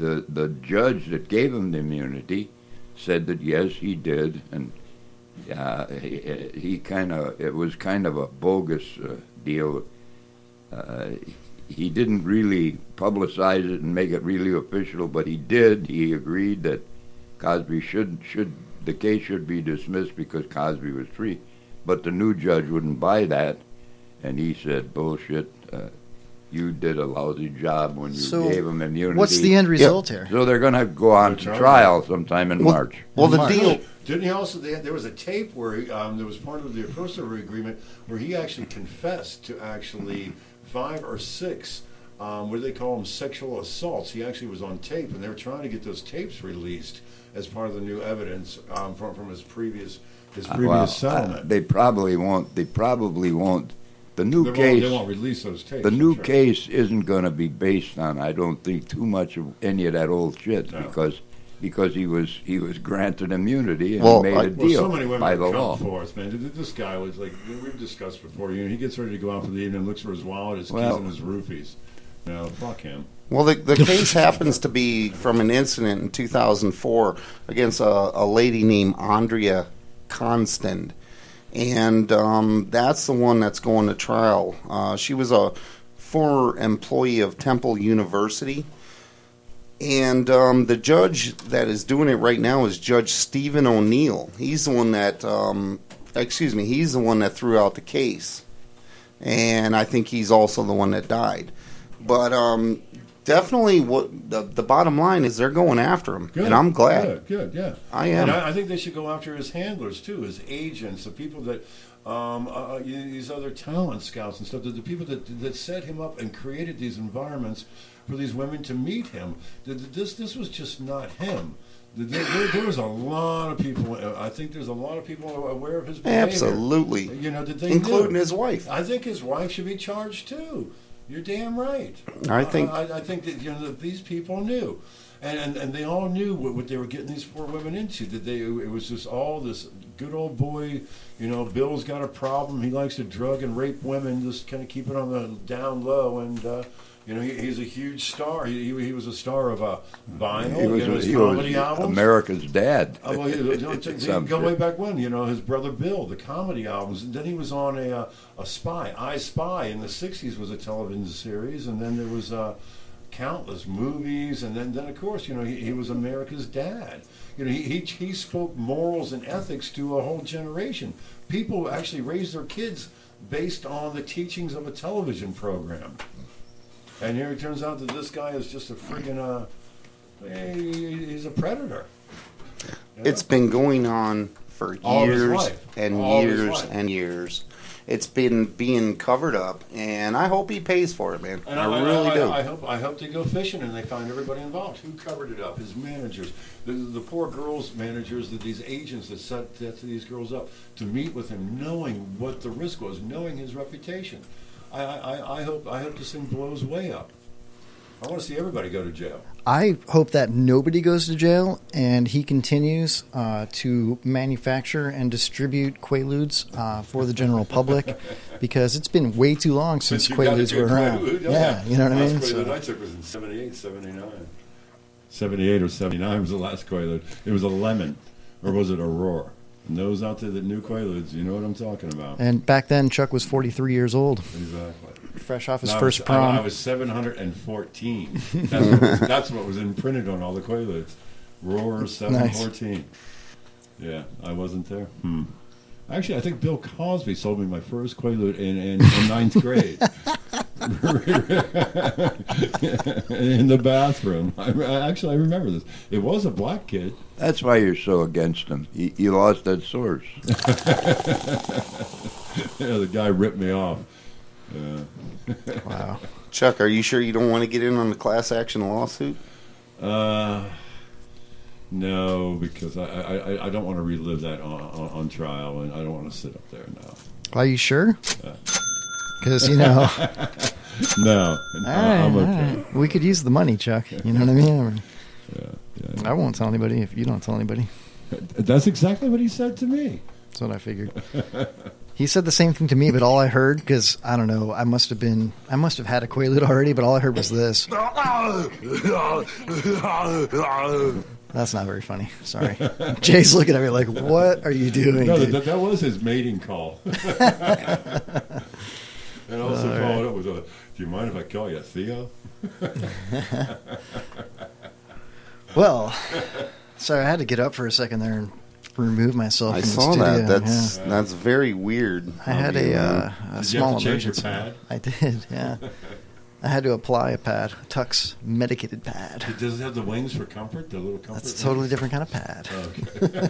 the judge that gave him the immunity said that yes, he did, and it was kind of a bogus deal. He didn't really publicize it and make it really official, but he did. He agreed that Cosby the case should be dismissed because Cosby was free. But the new judge wouldn't buy that, and he said, bullshit, you did a lousy job when you gave him immunity. What's the end result here? So they're going to go on to trial sometime in March. Well, the deal... Didn't he also? There was a tape where there was part of the appropriate agreement where he actually confessed to actually 5 or 6, what do they call them, sexual assaults. He actually was on tape, and they were trying to get those tapes released as part of the new evidence from his previous settlement. They probably won't. The new case. They won't release those tapes. The new case isn't going to be based on, I don't think, too much of any of that old shit because he was granted immunity and made a deal so many women by the law. For us, man. This guy was like we've discussed before. He gets ready to go out for the evening, looks for his wallet, his keys, and his roofies. Fuck him. Well, the case happens to be from an incident in 2004 against a lady named Andrea Constand. And that's the one that's going to trial. She was a former employee of Temple University. And the judge that is doing it right now is Judge Stephen O'Neill. He's the one that, he's the one that threw out the case. And I think he's also the one that died. But definitely what the bottom line is they're going after him. Good, and I'm glad. Good, yeah. I am. And I think they should go after his handlers, too, his agents, the people that, these other talent scouts and stuff, the people that set him up and created these environments for these women to meet him. This was just not him. There was a lot of people. I think there's a lot of people aware of his behavior. Absolutely. Including his wife. I think his wife should be charged too. You're damn right. I think that that these people knew, and they all knew what they were getting these poor women into. It was just all this good old boy. Bill's got a problem. He likes to drug and rape women. Just kind of keep it on the down low and. He's a huge star. He was a star of vinyl. He comedy was albums. America's dad. Go way back when. His brother Bill, the comedy albums. And then he was on a Spy, I Spy in the '60s was a television series, and then there was countless movies, and then of course he was America's dad. He spoke morals and ethics to a whole generation. People actually raised their kids based on the teachings of a television program. And here it turns out that this guy is just a friggin' he's a predator. It's been going on for years and years and years. It's been being covered up, and I hope he pays for it, man. I really do. I hope they go fishing and they find everybody involved. Who covered it up? His managers, the poor girls' managers, these agents that set these girls up to meet with him, knowing what the risk was, knowing his reputation. I hope this thing blows way up. I want to see everybody go to jail. I hope that nobody goes to jail and he continues to manufacture and distribute Quaaludes for the general public because it's been way too long since Quaaludes were around. Yeah, you know what I mean? The last Quaalude I took was in 78, 79. 78 or 79 was the last Quaalude. It was a lemon, or was it a roar? And those out there that knew Quaaludes, you know what I'm talking about. And back then, Chuck was 43 years old. Exactly. Fresh off his first prom. I was 714. That's what was imprinted on all the Quaaludes. Roar 714. Nice. Yeah, I wasn't there. Actually, I think Bill Cosby sold me my first Quaalude in ninth grade. In the bathroom. I remember this. It was a black kid. That's why you're so against him. You lost that source. Yeah, the guy ripped me off. Wow. Chuck, are you sure you don't want to get in on the class action lawsuit? No, because I don't want to relive that on trial, and I don't want to sit up there now. Are you sure? Because, No, right, I'm okay. Right. We could use the money, Chuck. You know what I mean? Yeah. I won't tell anybody if you don't tell anybody. That's exactly what he said to me. That's what I figured. He said the same thing to me, but all I heard, because I don't know, I must have had a Quaalude already, but all I heard was this. That's not very funny. Sorry. Jay's looking at me like, what are you doing? No, dude? that was his mating call. And also followed up with do you mind if I call you Theo? Well, sorry, I had to get up for a second there and remove myself I from the saw studio. that. That's very weird. I had a Did you small have to change your emergency. pad? I did, yeah. I had to apply a pad, Tux medicated pad. Does it have the wings for comfort? The little comfort. That's a totally different kind of pad. Okay.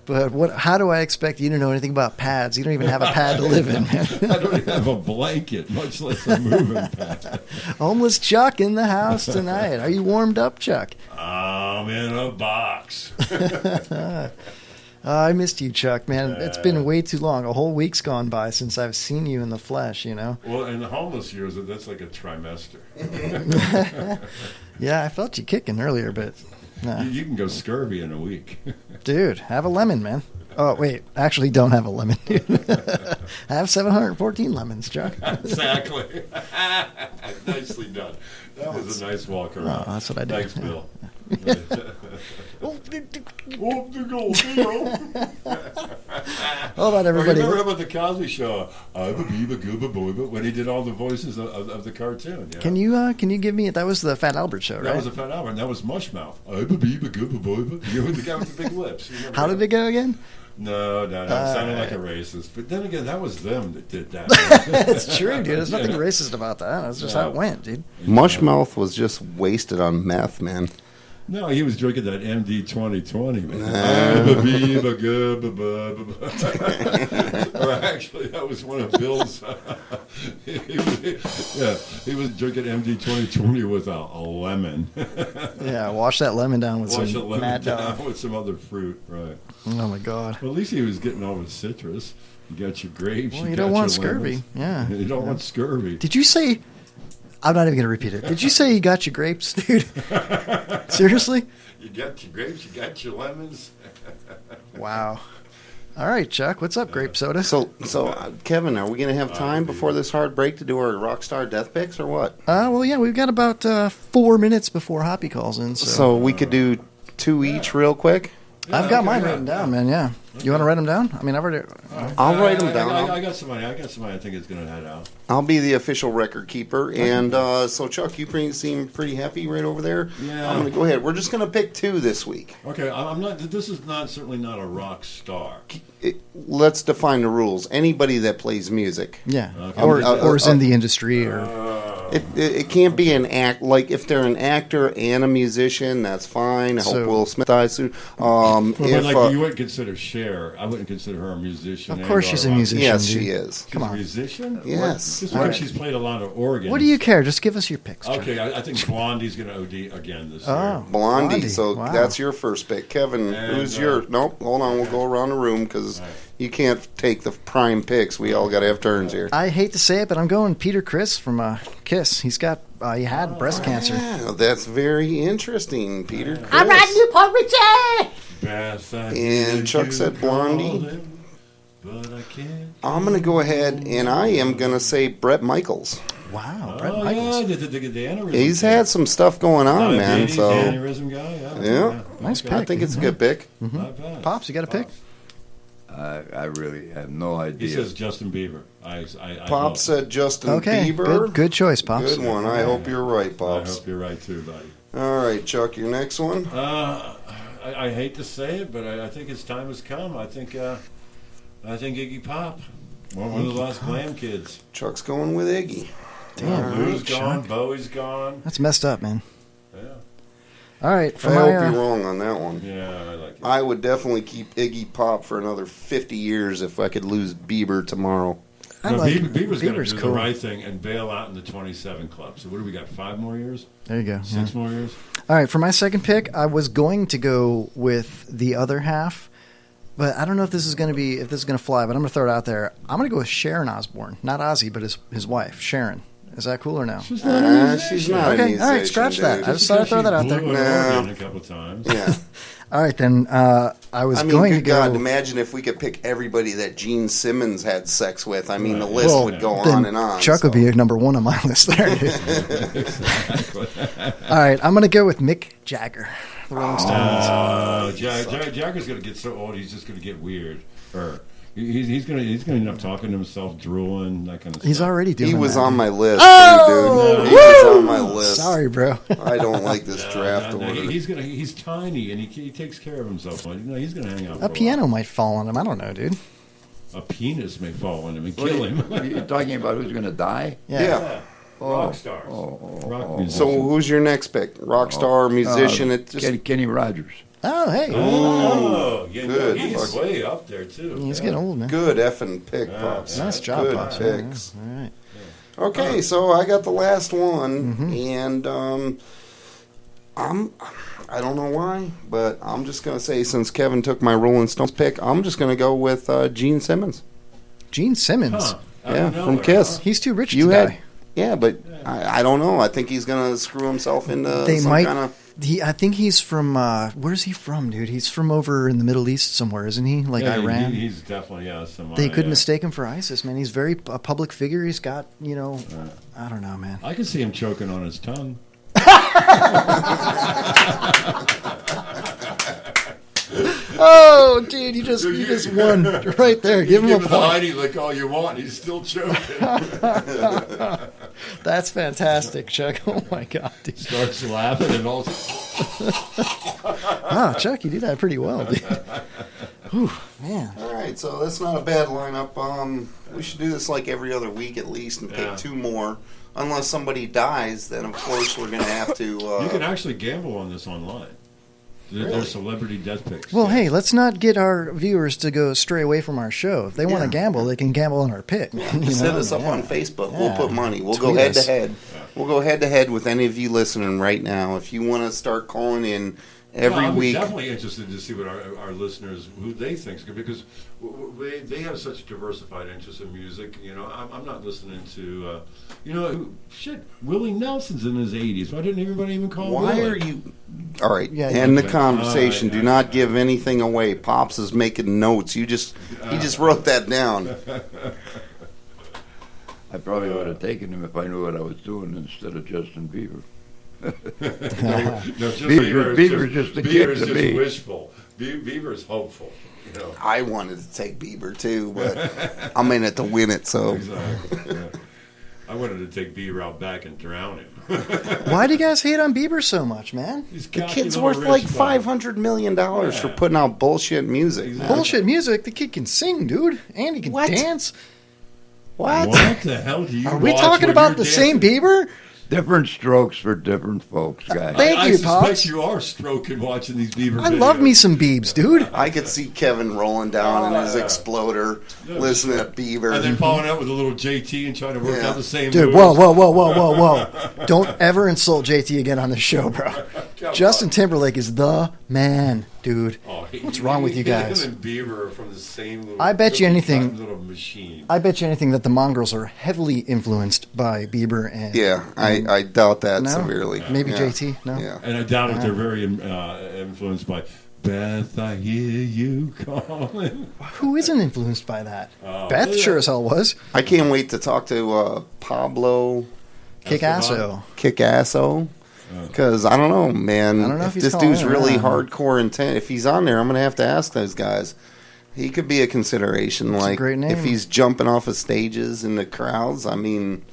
But how do I expect you to know anything about pads? You don't even have a pad to live in, man. I don't even have a blanket, much less a moving pad. Homeless Chuck in the house tonight. Are you warmed up, Chuck? I'm in a box. I missed you, Chuck, man. It's been way too long. A whole week's gone by since I've seen you in the flesh, you know? Well, in the homeless years, that's like a trimester. Yeah, I felt you kicking earlier, but... nah. You can go scurvy in a week. Dude, have a lemon, man. Oh, wait. Actually, don't have a lemon, dude. I have 714 lemons, Chuck. Exactly. Nicely done. That was a nice walk around. Oh, that's what I did. Thanks, Yeah. Bill. Hold on, everybody. Remember about the Cosby Show? I'm a beaver, gooba, boy, but when he did all the voices of the cartoon. Yeah? Can you give me? That was the Fat Albert Show, right? That was a Fat Albert, and that was Mushmouth. I'm a beaver, gooba, boy, but you know the guy with the big lips. How did it go again? No, it sounded like a racist. But then again, that was them that did that. It's true, dude. There's nothing racist about that. That's just how it went, dude. Mushmouth was just wasted on meth, man. No, he was drinking that MD 2020, man. Or actually, that was one of Bill's. He was drinking MD 2020 with a lemon. Yeah, wash that lemon down with Wash the some lemon Mad down Dog. with some other fruit, right? Oh my God. Well, at least he was getting over citrus. You got your grapes. Well, you got don't want your scurvy. lemons. Yeah. You don't want scurvy. Did you say? I'm not even gonna repeat it. Did you say you got your grapes, dude? Seriously? You got your grapes. You got your lemons. Wow. All right, Chuck. What's up, grape soda? So, Kevin, are we going to have time before this hard break to do our Rockstar Death Picks or what? Well, yeah, we've got about 4 minutes before Hoppy calls in. So we could do 2 each real quick? I've got mine written down, man. Yeah. You want to write them down? I mean, I've already. I'll write them down. I got somebody. I think it's going to head out. I'll be the official record keeper. And so, Chuck, you seem pretty happy right over there. Yeah. I'm going to go ahead. We're just going to pick 2 this week. Okay, I'm not. This is certainly not a rock star. Let's define the rules. Anybody that plays music. Yeah. Okay. Or is in the industry or. It can't be an act. Like, if they're an actor and a musician, that's fine. I hope Will Smith dies soon. But you wouldn't consider Cher. I wouldn't consider her a musician. Of course she's a musician. Yes, dude. she is. Come on. A musician? Yes. Just because she's played a lot of organs. What do you care? Just give us your picks. Chuck. Okay, I think Blondie's going to OD again this year. Oh, Blondie. So Wow. that's your first pick. Kevin, And, who's your... Nope, hold on. We'll go around the room because you can't take the prime picks. We all got to have turns here. I hate to say it, but I'm going Peter Criss from Kiss. He had breast cancer. Yeah, that's very interesting, Peter Criss. I'm riding Newport Richie! Beth, And Chuck said Blondie. Him, but I can't. I'm going to go ahead and I am going to say Bret Michaels. Wow, Bret Oh, Michaels. yeah, the aneurysm. He's had some stuff going on, man. Diabetes, So aneurysm guy. Yeah. Nice Okay. I think it's a good pick. Not bad. Pops, you got a pick? I really have no idea. He says Justin Bieber. I Pop hope. said Justin Okay, Bieber. good choice, Pops. Good one. I hope you're right, I Pops. hope you're right too, buddy. All right, Chuck, your next one. I hate to say it, but I think his time has come. I think Iggy Pop, one of the last Glam kids. Chuck's going with Iggy. Damn, Lou's Chuck. gone, Bowie's gone. That's messed up, man. Yeah, All right, for I my, hope you're wrong on that one. yeah, I like it. I would definitely keep Iggy Pop for another 50 years if I could lose Bieber tomorrow. I No, like Bieber's going to Bieber's do cool. the right thing and bail out in the 27 Club. So what do we got? 5 more years? There you go. 6 more years? All right, for my second pick, I was going to go with the other half, but I don't know if this is going to fly. But I'm going to throw it out there. I'm going to go with Sharon Osbourne, not Ozzy, but his wife, Sharon. Is that cool or no? She's not a musician. She's not a Okay, musician, all right, scratch that. dude. I just thought I'd throw that out there. Blew an No. organ a couple times. Yeah. All right, then. I was I mean, going good to go. God, imagine if we could pick everybody that Gene Simmons had sex with. I mean, the list Well, would go then on and on. Chuck would be number one on my list there. All right, I'm going to go with Mick Jagger, the Rolling Stones. Jagger's going to get so old, he's just going to get weird. He's going to end up talking to himself, drooling, that kind of stuff. He's already doing He was that. on my list, Oh, too, dude. He was on my list. Sorry, bro. I don't like this draft order. He's tiny and he takes care of himself. He's going to hang out. For A piano might fall on him. I don't know, dude. A penis may fall on him and kill him. Are you talking about who's going to die? Yeah. Rock stars. Rock musicians. So who's your next pick? Rock star, musician? It just Kenny Rogers. Oh, hey. good. He's way up there, too. He's getting old, man. good effing pick, Pops. Nice job, Good Pops. picks. All right. Okay, so I got the last one, and I don't know why, but I'm just going to say, since Kevin took my Rolling Stones pick, I'm just going to go with Gene Simmons. Gene Simmons. Yeah, from Kiss. He's too rich You to had, die. yeah, but I don't know. I think he's going to screw himself into They some might. kind of. I think he's from. Where's he from, dude? He's from over in the Middle East somewhere, isn't he? Like Iran. He's definitely some. They could mistake him for ISIS, man. He's very a public figure. He's got, I don't know, man. I can see him choking on his tongue. Oh, dude, you just won right there. Give him a the point. Heidi lick all you want. He's still choking. That's fantastic, Chuck. Oh my God, dude. Starts laughing and all. Wow, Chuck, you do that pretty well, dude. Whew, man. All right, so that's not a bad lineup. We should do this like every other week at least and pick two more. Unless somebody dies, then of course we're going to have to. You can actually gamble on this online. Really? There's celebrity death picks. Well, hey, let's not get our viewers to go stray away from our show. If they want to gamble, they can gamble on our pick. Set us up on Facebook. Yeah. We'll put money. We'll Tweet go head us. to head. We'll go head to head with any of you listening right now. If you want to start calling in every I'm week. definitely interested to see what our listeners, who they think, because they have such diversified interests in music. I'm not listening to, Willie Nelson's in his 80s. Why didn't everybody even call Why Willie? are you? All right, Yeah, end the okay. conversation. All right, Do not give anything away. Pops is making notes. He just wrote that down. I probably would have taken him if I knew what I was doing instead of Justin Bieber. Bieber's just a kid to me. Wishful. Bieber's hopeful. I wanted to take Bieber too, but I'm in it to win it. So Exactly. Yeah. I wanted to take Bieber out back and drown him. Why do you guys hate on Bieber so much, man? the kid's worth like $500 million for putting out bullshit music. Man. Bullshit music. The kid can sing, dude, and he can What? dance. What? What the hell do you Are we watch talking when about you're the same dancing? Bieber? Different strokes for different folks, guys. Thank I you, suspect Pops. you are stroking watching these Bieber I videos. love me some Biebs, dude. I could see Kevin rolling down in his Exploder, listening to Bieber. And then following up with a little JT and trying to work out the same Dude, moves. whoa. Don't ever insult JT again on this show, bro. Justin Timberlake is the man, dude. Oh, What's wrong with you guys? Him and Bieber are from the same little, I bet you anything- little machine. I bet you anything that the Mongrels are heavily influenced by Bieber and Yeah, I doubt that No? severely. Maybe Yeah. JT. No. Yeah. And I doubt if they're very influenced by Beth, I hear you calling. Who isn't influenced by that? Oh, Beth yeah. sure as hell was. I can't wait to talk to Pablo Kick-asso. Kickasso. Because I don't know, man. I don't know if he's this calling dude's it really around. hardcore intent. If he's on there, I'm going to have to ask those guys. He could be a consideration. That's a like great name. if he's jumping off of stages in the crowds. I mean,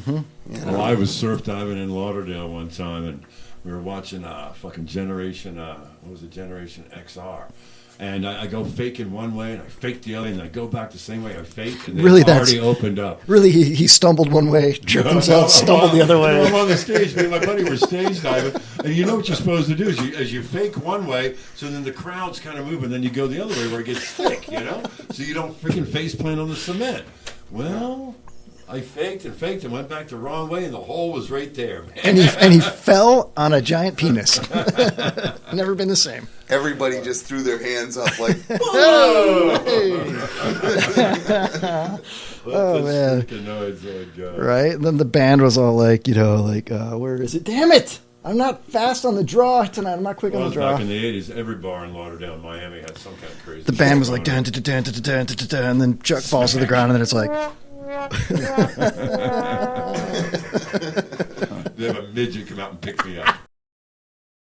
Well, I was surf diving in Lauderdale one time, and we were watching fucking Generation, what was it, Generation XR. And I go faking one way, and I fake the other, and I go back the same way I faked, and they Really, already opened up. Really, he stumbled one way, tripped himself, stumbled the other way. I'm on the stage, me and my buddy were stage diving, and you know what you're supposed to do is as you fake one way, so then the crowd's kind of moving, then you go the other way where it gets thick, so you don't freaking face plant on the cement. Well, I faked and went back the wrong way, and the hole was right there, man. And he fell on a giant penis. Never been the same. everybody just threw their hands up like, Oh, man. Freaking noise, oh, God. Right? And then the band was all like, where is it? Damn it! I'm not fast on the draw tonight. I'm not quick Well, on the it was draw. back in the 80s. Every bar in Lauderdale, Miami had some kind of crazy. The band was shit like going dun, dun, dun, dun, dun, dun, dun, dun, and then Chuck falls to the ground, and then it's like. on. They have a midget come out and pick me up.